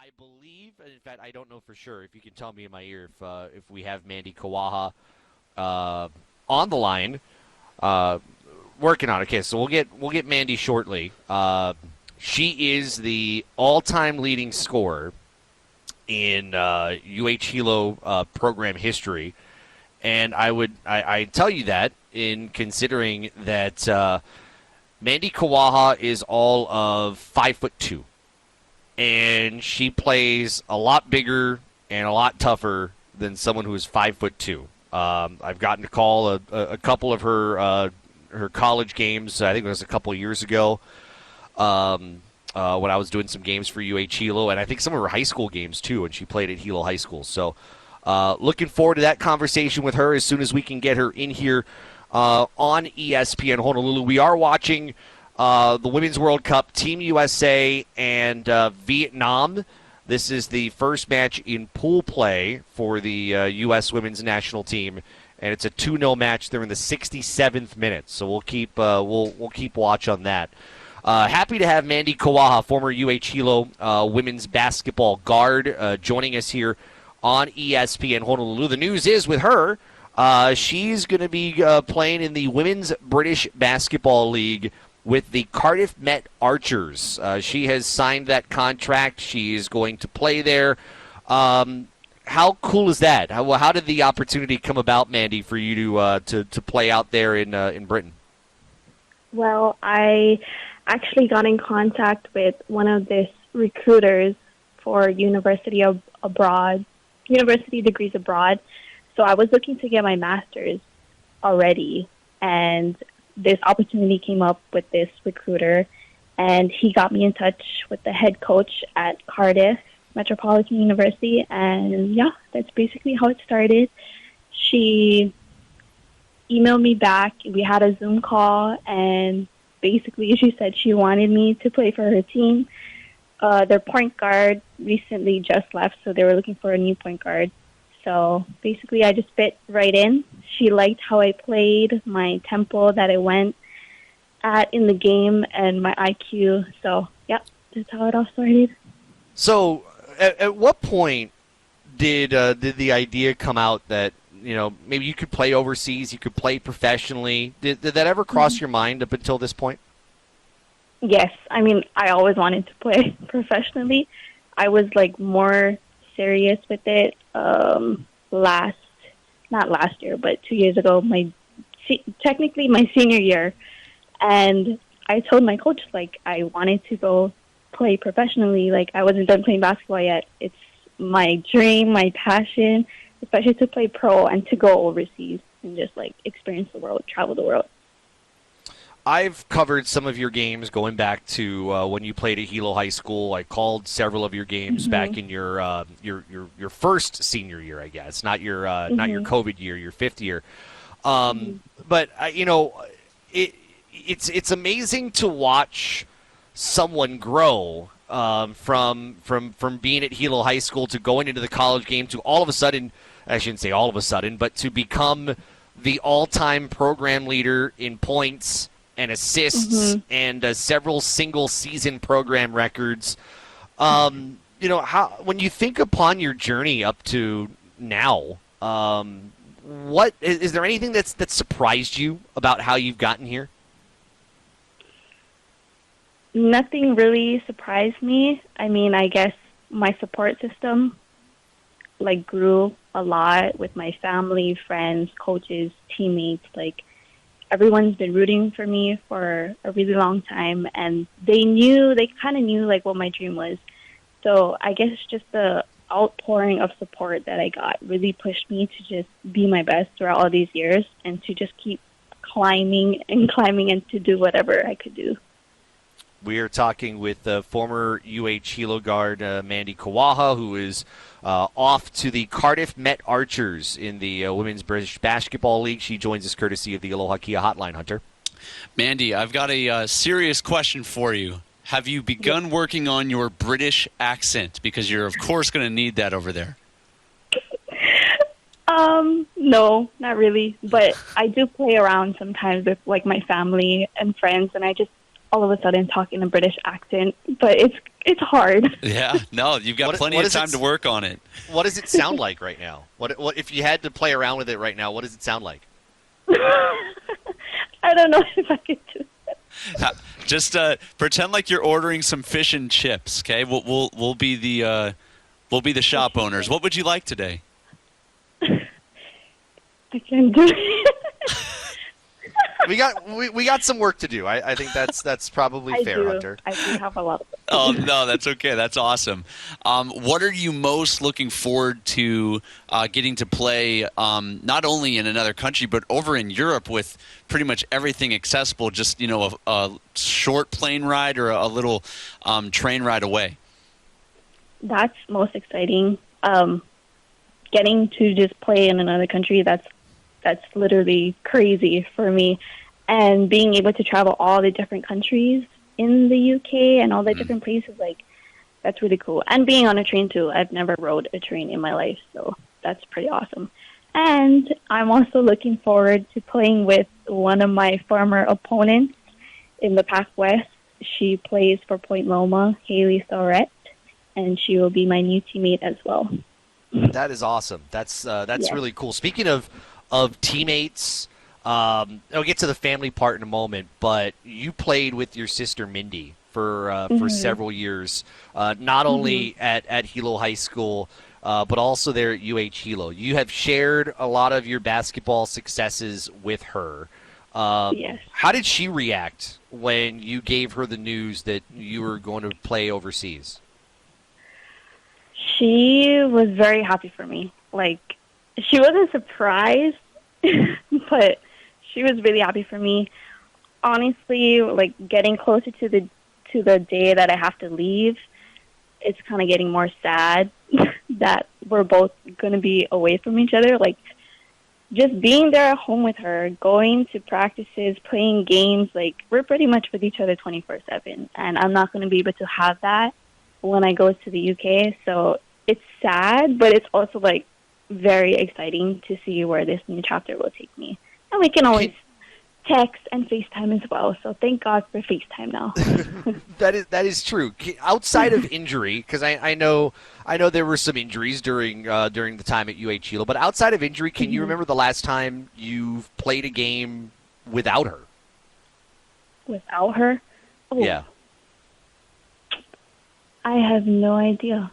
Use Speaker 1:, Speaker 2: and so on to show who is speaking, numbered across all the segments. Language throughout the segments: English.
Speaker 1: I believe, and in fact, I don't know for sure. If you can tell me in my ear if we have Mandi Kawaha on the line, uh, working on it. Okay, so we'll get Mandi shortly. She is the all-time leading scorer in Hilo program history, and I tell you that in considering that Mandi Kawaha is all of 5'2", and she plays a lot bigger and a lot tougher than someone who is 5'2". I've gotten to call a couple of her college games. I think it was a couple of years ago when I was doing some games for Hilo, and I think some of her high school games too. And she played at Hilo High School. So looking forward to that conversation with her as soon as we can get her in here on ESPN Honolulu. We are watching the Women's World Cup, Team USA and Vietnam. This is the first match in pool play for the U.S. women's national team, and it's a 2-0 match. They're in the 67th minute, so we'll keep watch on that. Happy to have Mandi Kawaha, former Hilo women's basketball guard, joining us here on ESPN Honolulu. The news is with her, she's going to be playing in the Women's British Basketball League with the Cardiff Met Archers. She has signed that contract. She is going to play there. How cool is that? How did the opportunity come about, Mandi, for you to play out there in Britain?
Speaker 2: Well, I actually got in contact with one of these recruiters for university degrees abroad. So I was looking to get my master's already, and this opportunity came up with this recruiter, and he got me in touch with the head coach at Cardiff Metropolitan University, and yeah, that's basically how it started. She emailed me back. We had a Zoom call, and basically she said she wanted me to play for her team. Their point guard recently just left, so they were looking for a new point guard. So basically I just fit right in. She liked how I played, my tempo that I went at in the game, and my IQ. So, yeah, that's how it all started.
Speaker 1: So at what point did the idea come out that, maybe you could play overseas, you could play professionally? Did that ever cross your mind up until this point?
Speaker 2: Yes. I mean, I always wanted to play professionally. I was, more serious with it not last year, but 2 years ago, technically my senior year. And I told my coach, I wanted to go play professionally. I wasn't done playing basketball yet. It's my dream, my passion, especially to play pro and to go overseas and just, experience the world, travel the world.
Speaker 1: I've covered some of your games going back to when you played at Hilo High School. I called several of your games back in your first senior year, I guess, not your COVID year, your fifth year. But it's amazing to watch someone grow from being at Hilo High School to going into the college game to all of a sudden, I shouldn't say all of a sudden, but to become the all-time program leader in points and assists and several single-season program records. How when you think upon your journey up to now, what is there anything that surprised you about how you've gotten here?
Speaker 2: Nothing really surprised me. I mean, I guess my support system grew a lot with my family, friends, coaches, teammates. Everyone's been rooting for me for a really long time, and they kind of knew what my dream was. So I guess just the outpouring of support that I got really pushed me to just be my best throughout all these years and to just keep climbing and to do whatever I could do.
Speaker 1: We are talking with former Hilo guard Mandi Kawaha, who is off to the Cardiff Met Archers in the Women's British Basketball League. She joins us courtesy of the Aloha Kia Hotline, Hunter.
Speaker 3: Mandi, I've got a serious question for you. Have you begun working on your British accent? Because you're, of course, going to need that over there.
Speaker 2: No, not really. But I do play around sometimes with my family and friends, and I just all of a sudden talk in a British accent, but it's hard.
Speaker 3: Yeah, no, you've got plenty of time to work on it.
Speaker 1: What does it sound like right now? What if you had to play around with it right now? What does it sound like?
Speaker 2: I don't know if I could do that.
Speaker 3: Just pretend like you're ordering some fish and chips. Okay, we'll be the shop owners. What would you like today?
Speaker 2: I can't do it.
Speaker 1: We got some work to do. I think that's probably fair, Hunter.
Speaker 2: I do have a lot of work.
Speaker 3: Oh, no, that's okay. That's awesome. What are you most looking forward to getting to play not only in another country but over in Europe with pretty much everything accessible, just, a short plane ride or a little train ride away?
Speaker 2: That's most exciting. Getting to just play in another country, that's literally crazy for me. And being able to travel all the different countries in the UK and all the different places, that's really cool. And being on a train, too. I've never rode a train in my life, so that's pretty awesome. And I'm also looking forward to playing with one of my former opponents in the Pac West. She plays for Point Loma, Haley Sorette, and she will be my new teammate as well.
Speaker 1: That is awesome. That's really cool. Speaking of teammates, I'll get to the family part in a moment, but you played with your sister Mandi for several years, not only at Hilo High School, but also there at Hilo. You have shared a lot of your basketball successes with her.
Speaker 2: Yes.
Speaker 1: How did she react when you gave her the news that you were going to play overseas?
Speaker 2: She was very happy for me. She wasn't surprised, but she was really happy for me. Honestly, getting closer to the day that I have to leave, it's kind of getting more sad that we're both going to be away from each other. Just being there at home with her, going to practices, playing games, we're pretty much with each other 24/7, and I'm not going to be able to have that when I go to the UK. So it's sad, but it's also very exciting to see where this new chapter will take me. And we can always text and FaceTime as well. So thank God for FaceTime now.
Speaker 1: That is true. Outside of injury, because I know there were some injuries during the time at Hilo, but outside of injury, can you remember the last time you've played a game without her?
Speaker 2: Without her? Oh.
Speaker 1: Yeah.
Speaker 2: I have no idea.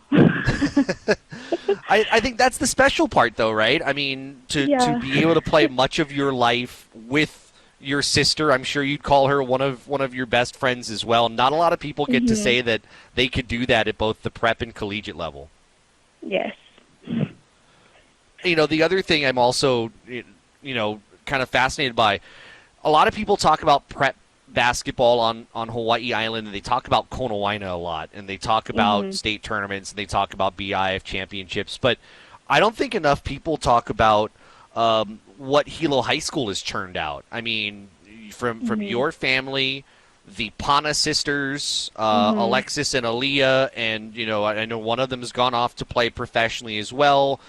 Speaker 1: I think that's the special part, though, right? I mean, to be able to play much of your life with your sister, I'm sure you'd call her one of your best friends as well. Not a lot of people get to say that they could do that at both the prep and collegiate level.
Speaker 2: Yes.
Speaker 1: The other thing I'm also, kind of fascinated by, a lot of people talk about prep basketball on Hawai'i Island, and they talk about Konawaina a lot, and they talk about state tournaments, and they talk about BIF championships, but I don't think enough people talk about what Hilo High School has churned out. I mean, from your family, the Pana sisters, Alexis and Aaliyah, and I know one of them has gone off to play professionally as well.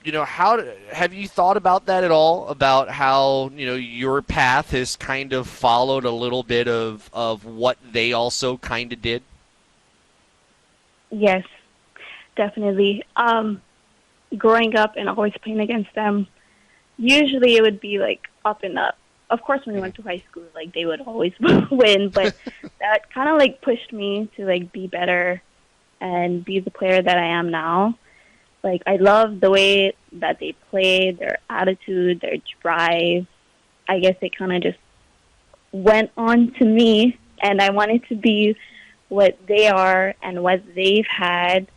Speaker 1: How have you thought about that at all? About how your path has kind of followed a little bit of what they also kind of did?
Speaker 2: Yes, definitely. Growing up and always playing against them, usually it would be up and up. Of course, when we went to high school, they would always win, but that kind of pushed me to be better and be the player that I am now. I love the way that they play, their attitude, their drive. I guess it kind of just went on to me, and I wanted to be what they are and what they've had.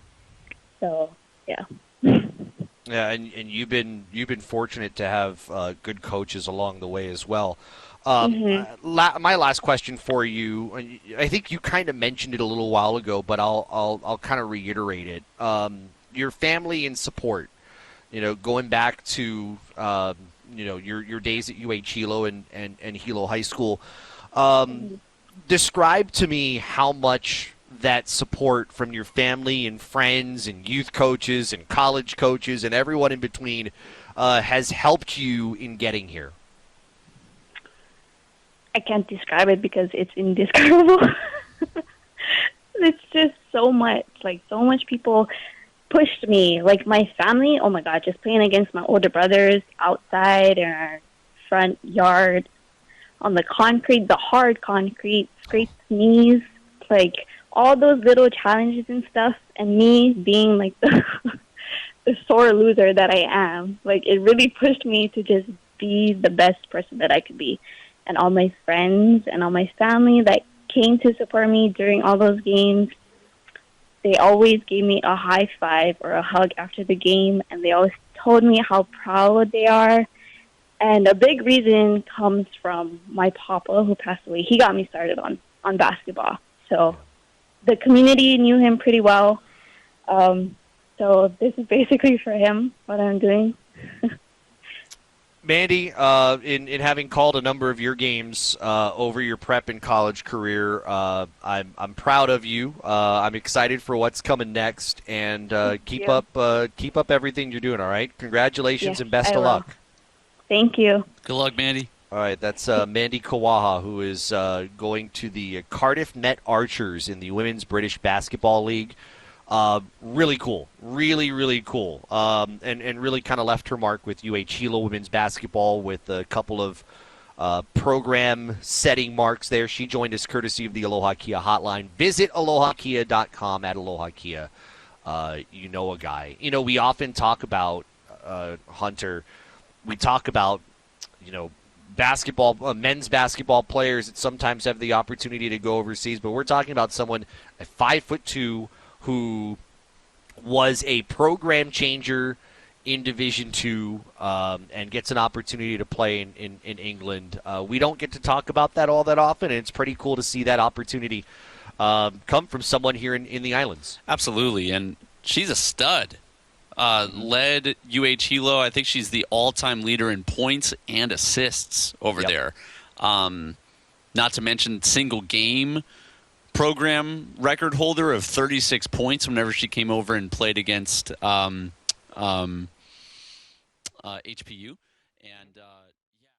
Speaker 2: So, yeah.
Speaker 1: Yeah, and you've been fortunate to have good coaches along the way as well. My last question for you, I think you kind of mentioned it a little while ago, but I'll kind of reiterate it. Your family and support, going back to your days at Hilo and Hilo High School. Describe to me how much that support from your family and friends and youth coaches and college coaches and everyone in between has helped you in getting here.
Speaker 2: I can't describe it because it's indescribable. It's just so much. Like, so much people pushed me. Like, my family, oh my God, just playing against my older brothers outside in our front yard on the concrete, the hard concrete, scraped knees, like all those little challenges and stuff. And me being like the sore loser that I am, like, it really pushed me to just be the best person that I could be. And all my friends and all my family that came to support me during all those games, they always gave me a high five or a hug after the game, and they always told me how proud they are. And a big reason comes from my papa, who passed away. He got me started on basketball. So the community knew him pretty well. So this is basically for him, what I'm doing.
Speaker 1: Mandi, in having called a number of your games over your prep and college career, I'm proud of you. I'm excited for what's coming next, and keep up everything you're doing. All right, congratulations,
Speaker 2: Yes,
Speaker 1: and best
Speaker 2: I
Speaker 1: of
Speaker 2: will.
Speaker 1: luck.
Speaker 2: Thank you.
Speaker 3: Good luck, Mandi.
Speaker 1: All right, that's Mandi Kawaha, who is going to the Cardiff Met Archers in the Women's British Basketball League. Really cool. Really, really cool. And really kind of left her mark with Hilo women's basketball with a couple of program setting marks there. She joined us courtesy of the Aloha Kia hotline. Visit alohakia.com at Aloha Kia. You know a guy. You know, we often talk about, Hunter, we talk about, you know, basketball, men's basketball players that sometimes have the opportunity to go overseas, but we're talking about someone at 5'2", who was a program changer in Division II and gets an opportunity to play in England. We don't get to talk about that all that often, and it's pretty cool to see that opportunity come from someone here in the islands.
Speaker 3: Absolutely, and she's a stud. Led Hilo. I think she's the all-time leader in points and assists over there. Not to mention single game program record holder of 36 points whenever she came over and played against HPU. And